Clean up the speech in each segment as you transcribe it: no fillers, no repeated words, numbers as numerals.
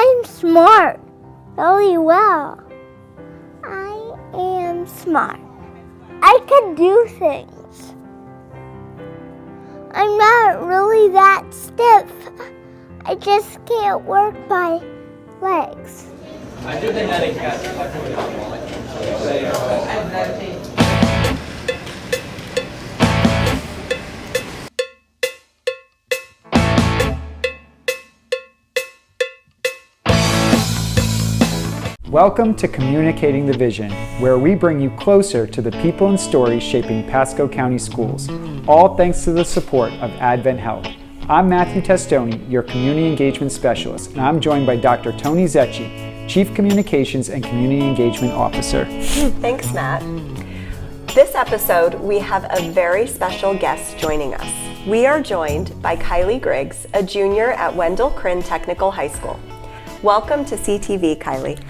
I'm smart. Really well. I am smart. I can do things. I'm not really that stiff. I just can't work my legs. Welcome to Communicating the Vision, where we bring you closer to the people and stories shaping Pasco County schools, all thanks to the support of Advent Health. I'm Matthew Testoni, your Community Engagement Specialist, and I'm joined by Dr. Tony Zecchi, Chief Communications and Community Engagement Officer. Thanks, Matt. This episode, we have a very special guest joining us. We are joined by Kylie Griggs, a junior at Wendell Crinn Technical High School. Welcome to CTV, Kylie.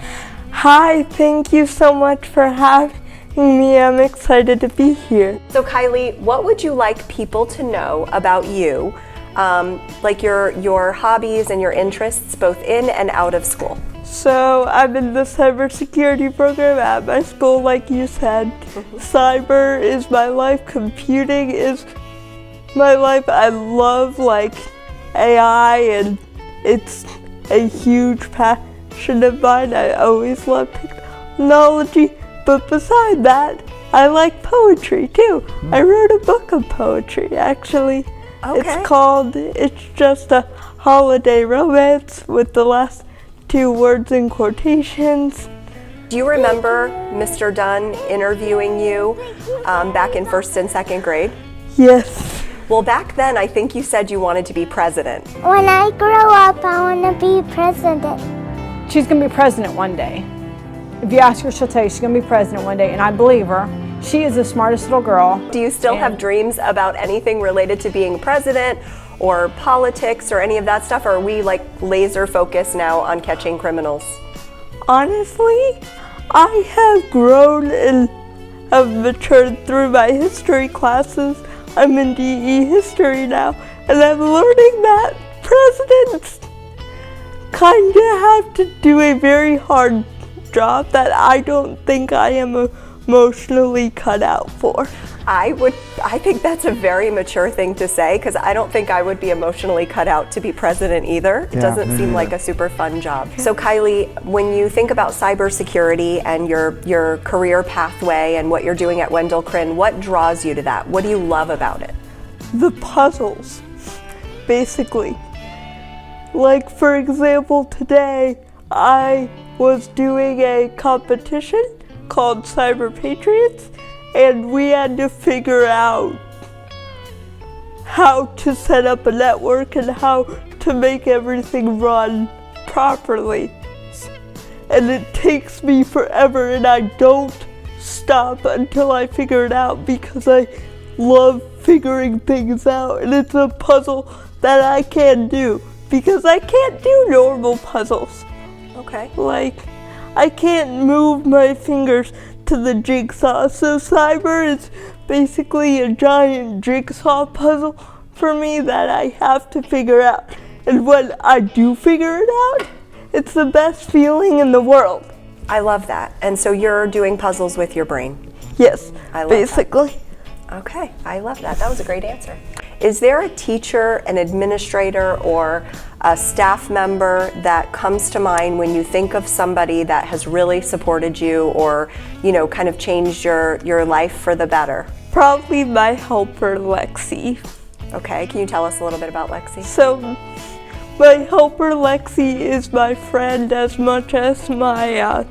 Hi, thank you so much for having me. I'm excited to be here. So Kylie, what would you like people to know about you, like your hobbies and your interests both in and out of school? So I'm in the cybersecurity program at my school, like you said. Cyber is my life, computing is my life. I love AI, and it's a huge passion of mine. I always loved technology, but beside that, I like poetry too. I wrote a book of poetry, actually. Okay. It's called It's Just a Holiday Romance, with the last two words in quotations. Do you remember Mr. Dunn interviewing you back in first and second grade? Yes. Well, back then, I think you said you wanted to be president. When I grow up, I want to be president. She's going to be president one day. If you ask her, she'll tell you she's going to be president one day, and I believe her. She is the smartest little girl. Do you still have dreams about anything related to being president or politics or any of that stuff, or are we laser focused now on catching criminals? Honestly, I have grown and have matured through my history classes. I'm in DE history now, and I'm learning that presidents kind of have to do a very hard job that I don't think I am emotionally cut out for. I think that's a very mature thing to say, because I don't think I would be emotionally cut out to be president either. It doesn't seem like a super fun job. So Kylie, when you think about cybersecurity and your career pathway and what you're doing at Wendell Crinn, what draws you to that? What do you love about it? The puzzles, basically. Like, for example, today I was doing a competition called Cyber Patriots, and we had to figure out how to set up a network and how to make everything run properly. And it takes me forever, and I don't stop until I figure it out, because I love figuring things out, and it's a puzzle that I can do, because I can't do normal puzzles. Okay. Like, I can't move my fingers to the jigsaw, so cyber is basically a giant jigsaw puzzle for me that I have to figure out. And when I do figure it out, it's the best feeling in the world. I love that. And so you're doing puzzles with your brain? Yes, I love basically. that. Okay, I love that. That was a great answer. Is there a teacher, an administrator, or a staff member that comes to mind when you think of somebody that has really supported you or, kind of changed your life for the better? Probably my helper, Lexi. Okay, can you tell us a little bit about Lexi? So, my helper, Lexi, is my friend as much as my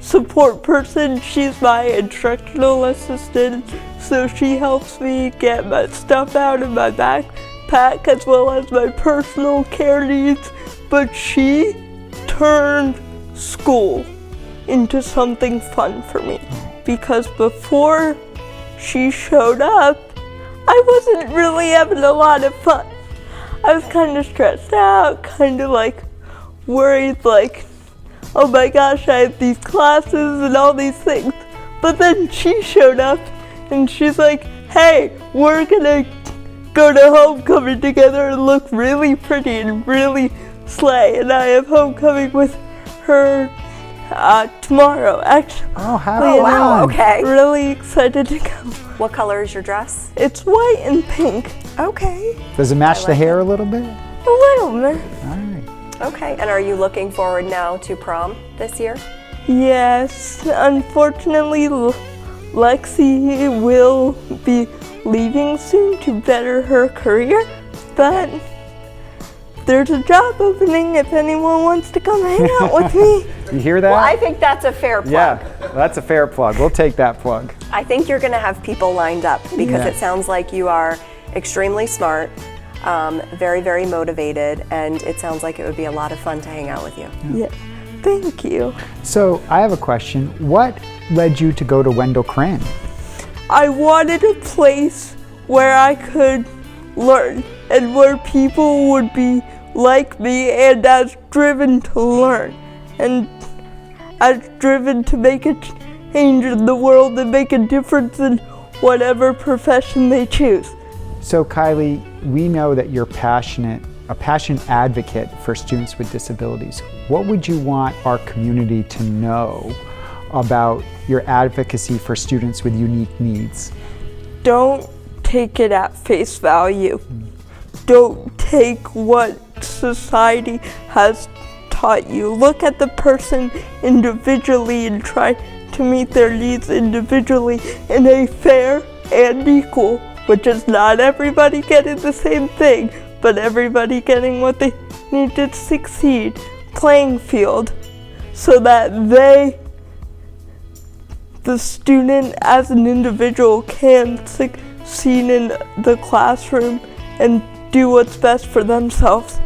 support person. She's my instructional assistant, so she helps me get my stuff out of my backpack as well as my personal care needs. But she turned school into something fun for me, because before she showed up, I wasn't really having a lot of fun. I was kind of stressed out, kind of worried, oh my gosh, I have these classes and all these things. But then she showed up and she's like, hey, we're gonna go to homecoming together and look really pretty and really sleigh, and I have homecoming with her tomorrow, actually. Oh, happy Oh, wow, fun. okay. Really excited to go. What color is your dress? It's white and pink. Okay. Does it match the like hair a little bit? A little bit. All right. Okay. And are you looking forward now to prom this year? Yes, unfortunately, Lexi will be leaving soon to better her career, but there's a job opening if anyone wants to come hang out with me. You hear that? Well, I think that's a fair plug. Yeah, that's a fair plug. We'll take that plug. I think you're going to have people lined up because Yeah. it sounds like you are extremely smart, very, very motivated, and it sounds like it would be a lot of fun to hang out with you. Yeah, thank you. So I have a question. What led you to go to Wendell Crane? I wanted a place where I could learn and where people would be like me and as driven to learn and as driven to make a change in the world and make a difference in whatever profession they choose. So Kylie, we know that you're a passionate advocate for students with disabilities. What would you want our community to know about your advocacy for students with unique needs? Don't take it at face value. Don't take what society has taught you. Look at the person individually and try to meet their needs individually in a fair and equal, which is not everybody getting the same thing, but everybody getting what they need to succeed, playing field, so that the student as an individual can succeed in the classroom and do what's best for themselves.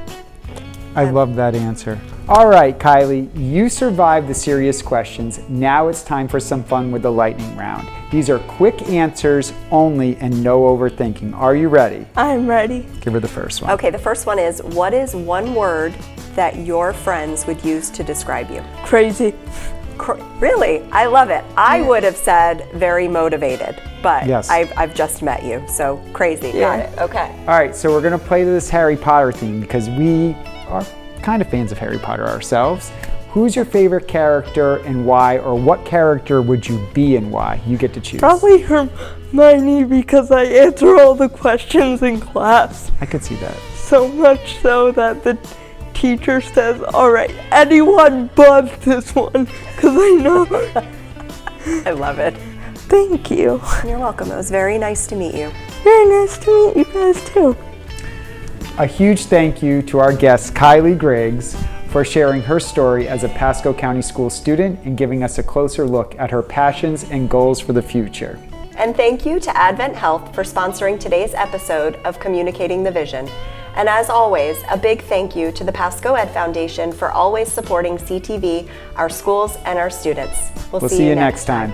I love that answer. All right, Kylie, you survived the serious questions. Now it's time for some fun with the lightning round. These are quick answers only and no overthinking. Are you ready? I'm ready. Give her the first one. Okay, the first one is, what is one word that your friends would use to describe you? Crazy. Really? I love it. I would have said very motivated, but Yes. I've just met you, so crazy. Got it. Okay. All right, so we're gonna play this Harry Potter theme because we are kind of fans of Harry Potter ourselves. Who's your favorite character and why, or what character would you be and why? You get to choose. Probably Hermione because I answer all the questions in class. I could see that. So much so that the teacher says, all right, anyone but this one, because I know. I love it. Thank you. You're welcome. It was very nice to meet you. Very nice to meet you guys too. A huge thank you to our guest, Kylie Griggs, for sharing her story as a Pasco County School student and giving us a closer look at her passions and goals for the future. And thank you to Advent Health for sponsoring today's episode of Communicating the Vision. And as always, a big thank you to the Pasco Ed Foundation for always supporting CTV, our schools, and our students. We'll see you next time.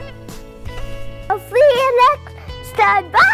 I'll see you next time. Bye.